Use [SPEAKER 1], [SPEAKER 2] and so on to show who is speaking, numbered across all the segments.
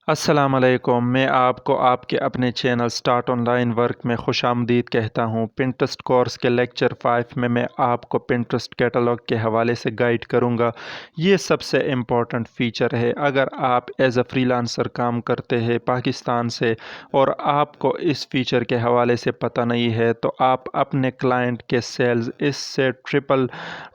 [SPEAKER 1] السلام علیکم، میں آپ کو آپ کے اپنے channel start on line work میں خوش آمدید کہتا ہوں۔ پنٹرسٹ کورس کے لیکچر 5 میں آپ کو پنٹرسٹ کیٹلاگ کے حوالے سے گائیڈ کروں گا۔ یہ سب سے امپورٹنٹ فیچر ہے اگر آپ ایز اے فری لانسر کام کرتے ہیں پاکستان سے اور آپ کو اس فیچر کے حوالے سے پتہ نہیں ہے تو آپ اپنے کلائنٹ کے سیلز اس سے ٹرپل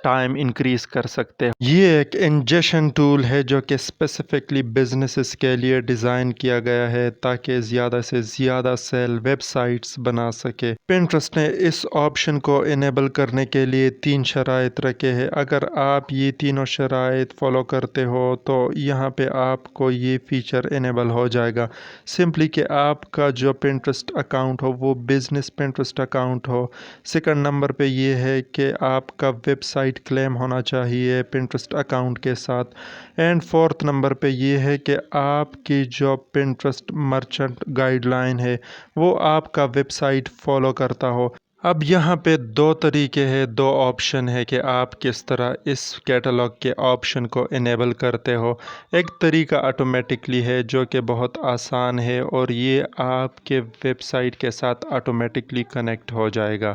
[SPEAKER 1] ٹائم انکریز کر سکتے ہیں۔ یہ ایک انجیکشن ٹول ہے جو کہ اسپیسیفکلی بزنسز کے لیے ڈیزائن کیا گیا ہے تاکہ زیادہ سے زیادہ سیل ویب سائٹس بنا سکے۔ پنٹرسٹ نے اس آپشن کو انیبل کرنے کے لیے 3 شرائط رکھے ہیں۔ اگر آپ یہ تینوں شرائط فالو کرتے ہو تو یہاں پہ آپ کو یہ فیچر انیبل ہو جائے گا۔ سمپلی کہ آپ کا جو پنٹرسٹ اکاؤنٹ ہو وہ بزنس پنٹرسٹ اکاؤنٹ ہو۔ سیکنڈ نمبر پہ یہ ہے کہ آپ کا ویب سائٹ کلیم ہونا چاہیے پنٹرسٹ اکاؤنٹ کے ساتھ۔ اینڈ فورتھ نمبر پہ یہ ہے کہ آپ کی جو پنٹرسٹ مرچنٹ گائیڈ لائن ہے وہ آپ کا ویب سائٹ فالو کرتا ہو۔ اب یہاں پہ 2 طریقے ہیں، 2 آپشن ہے کہ آپ کس طرح اس کیٹلاگ کے آپشن کو انیبل کرتے ہو۔ ایک طریقہ آٹومیٹکلی ہے جو کہ بہت آسان ہے اور یہ آپ کے ویب سائٹ کے ساتھ آٹومیٹکلی کنیکٹ ہو جائے گا،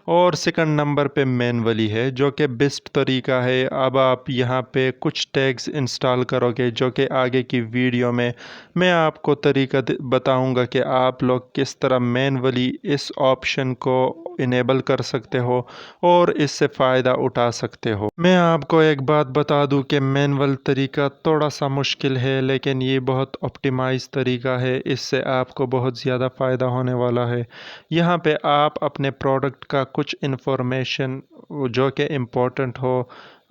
[SPEAKER 1] اور سیکنڈ نمبر پہ مینولی ہے جو کہ بیسٹ طریقہ ہے۔ اب آپ یہاں پہ کچھ ٹیگز انسٹال کرو گے جو کہ آگے کی ویڈیو میں آپ کو طریقہ بتاؤں گا کہ آپ لوگ کس طرح مینولی اس آپشن کو انیبل کر سکتے ہو اور اس سے فائدہ اٹھا سکتے ہو۔ میں آپ کو ایک بات بتا دوں کہ مینول طریقہ تھوڑا سا مشکل ہے لیکن یہ بہت آپٹیمائز طریقہ ہے، اس سے آپ کو بہت زیادہ فائدہ ہونے والا ہے۔ یہاں پہ آپ اپنے پروڈکٹ کا کچھ انفارمیشن جو کہ امپورٹنٹ ہو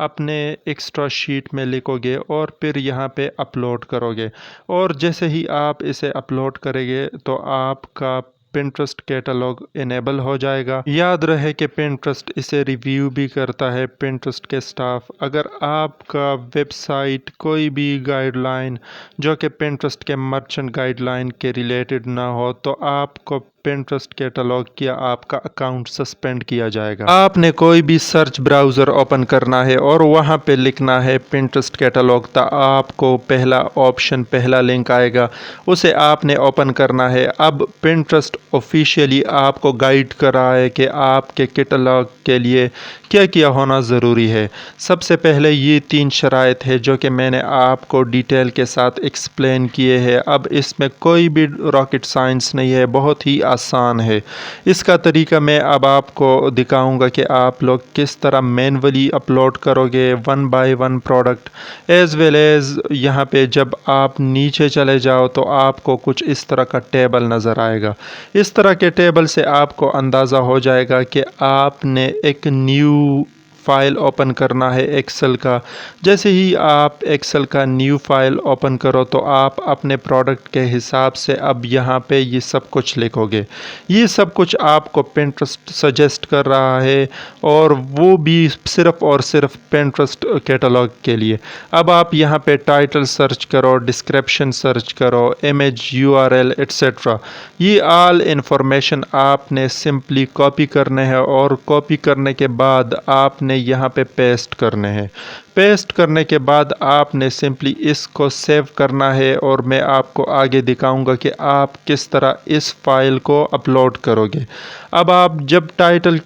[SPEAKER 1] اپنے ایکسٹرا شیٹ میں لکھو گے اور پھر یہاں پہ اپلوڈ کرو گے، اور جیسے ہی آپ اسے اپلوڈ کریں گے تو آپ کا پنٹرسٹ کیٹلاگ انیبل ہو جائے گا۔ یاد رہے کہ پنٹرسٹ اسے ریویو بھی کرتا ہے پنٹرسٹ کے سٹاف۔ اگر آپ کا ویب سائٹ کوئی بھی گائیڈ لائن جو کہ پنٹرسٹ کے مرچنٹ گائیڈ لائن کے ریلیٹڈ نہ ہو تو آپ کو پنٹرسٹ کیٹلاگ کیا آپ کا اکاؤنٹ سسپینڈ کیا جائے گا۔ آپ نے کوئی بھی سرچ براؤزر اوپن کرنا ہے اور وہاں پہ لکھنا ہے پنٹرسٹ کیٹلاگ، تو آپ کو پہلا آپشن، پہلا لنک آئے گا، اسے آپ نے اوپن کرنا ہے۔ اب پنٹرسٹ آفیشیلی آپ کو گائیڈ کر رہا ہے کہ آپ کے کیٹلاگ کے لیے کیا کیا ہونا ضروری ہے۔ سب سے پہلے یہ 3 شرائط ہے جو کہ میں نے آپ کو ڈیٹیل کے ساتھ ایکسپلین کیے ہیں۔ اب اس میں کوئی بھی راکٹ سائنس نہیں ہے، بہت ہی آسان ہے۔ اس کا طریقہ میں اب آپ کو دکھاؤں گا کہ آپ لوگ کس طرح مینولی اپلوڈ کرو گے 1 by 1 product, as well as یہاں پہ جب آپ نیچے چلے جاؤ تو آپ کو کچھ اس طرح کا ٹیبل نظر آئے گا۔ اس طرح کے ٹیبل سے آپ کو اندازہ ہو جائے گا کہ آپ نے ایک نیو فائل اوپن کرنا ہے ایکسل کا۔ جیسے ہی آپ ایکسل کا نیو فائل اوپن کرو تو آپ اپنے پروڈکٹ کے حساب سے اب یہاں پہ یہ سب کچھ لکھو گے۔ یہ سب کچھ آپ کو پنٹرسٹ سجیسٹ کر رہا ہے، اور وہ بھی صرف اور صرف پنٹرسٹ کیٹلاگ کے لیے۔ اب آپ یہاں پہ ٹائٹل سرچ کرو، ڈسکرپشن سرچ کرو، امیج، URL ایٹسیٹرا، یہ آل انفارمیشن آپ نے سمپلی کاپی کرنے ہیں، اور کاپی کرنے کے بعد آپ نے یہاں پہ پیسٹ کرنے ہیں۔ پیسٹ کرنے کے بعد آپ نے سمپلی اس کو سیو کرنا ہے، اور میں آپ کو آگے دکھاؤں گا کہ آپ کس طرح اس فائل کو اپلوڈ کرو گے۔ اب آپ جب ٹائٹل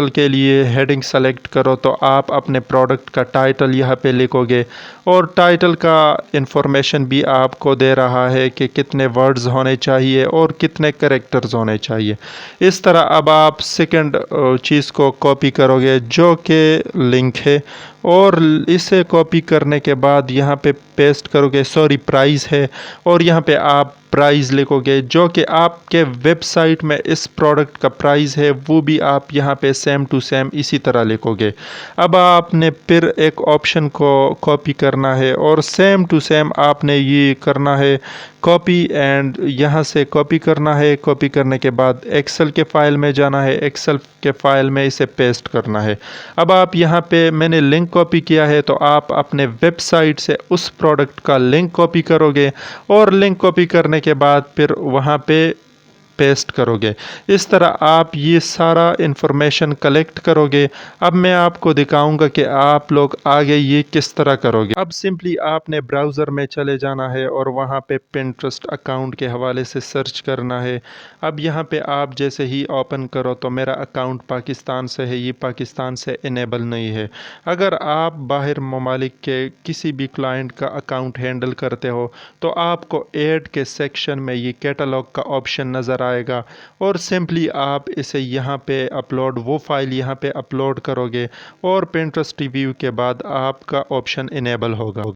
[SPEAKER 1] کے لیے ہیڈنگ سلیکٹ کرو تو آپ اپنے پروڈکٹ کا ٹائٹل یہاں پہ لکھو گے، اور ٹائٹل کا انفارمیشن بھی آپ کو دے رہا ہے کہ کتنے ورڈز ہونے چاہیے اور کتنے کریکٹرز ہونے چاہیے۔ اس طرح اب آپ سیکنڈ چیز کو کاپی کرو گے جو کہ لنک ہے، اور اسے کاپی کرنے کے بعد یہاں پہ پیسٹ کرو گے، پرائز ہے، اور یہاں پہ آپ پرائز لکھو گے جو کہ آپ کے ویب سائٹ میں اس پروڈکٹ کا پرائز ہے، وہ بھی آپ یہاں پہ سیم ٹو سیم اسی طرح لکھو گے۔ اب آپ نے پھر ایک آپشن کو کاپی کرنا ہے، اور سیم ٹو سیم آپ نے یہ کرنا ہے کاپی، اینڈ یہاں سے کاپی کرنا ہے۔ کاپی کرنے کے بعد ایکسل کے فائل میں جانا ہے، ایکسل کے فائل میں اسے پیسٹ کرنا ہے۔ اب آپ یہاں پہ میں نے لنک کاپی کیا ہے تو آپ اپنے ویب سائٹ سے اس پروڈکٹ کا لنک کاپی کرو گے، اور لنک کاپی کرنے کے بعد پھر وہاں پہ پیسٹ کرو گے۔ اس طرح آپ یہ سارا انفارمیشن کلیکٹ کرو گے۔ اب میں آپ کو دکھاؤں گا کہ آپ لوگ آگے یہ کس طرح کرو گے۔ اب سمپلی آپ نے براؤزر میں چلے جانا ہے اور وہاں پہ پنٹرسٹ اکاؤنٹ کے حوالے سے سرچ کرنا ہے۔ اب یہاں پہ آپ جیسے ہی اوپن کرو تو میرا اکاؤنٹ پاکستان سے ہے، یہ پاکستان سے انیبل نہیں ہے۔ اگر آپ باہر ممالک کے کسی بھی کلائنٹ کا اکاؤنٹ ہینڈل کرتے ہو تو آپ کو ایڈ کے سیکشن میں یہ کیٹلاگ کا آپشن نظر آئے گا اور سمپلی آپ اسے یہاں پہ اپلوڈ، وہ فائل یہاں پہ اپلوڈ کرو گے اور پنٹرسٹ ریویو کے بعد آپ کا آپشن انیبل ہوگا۔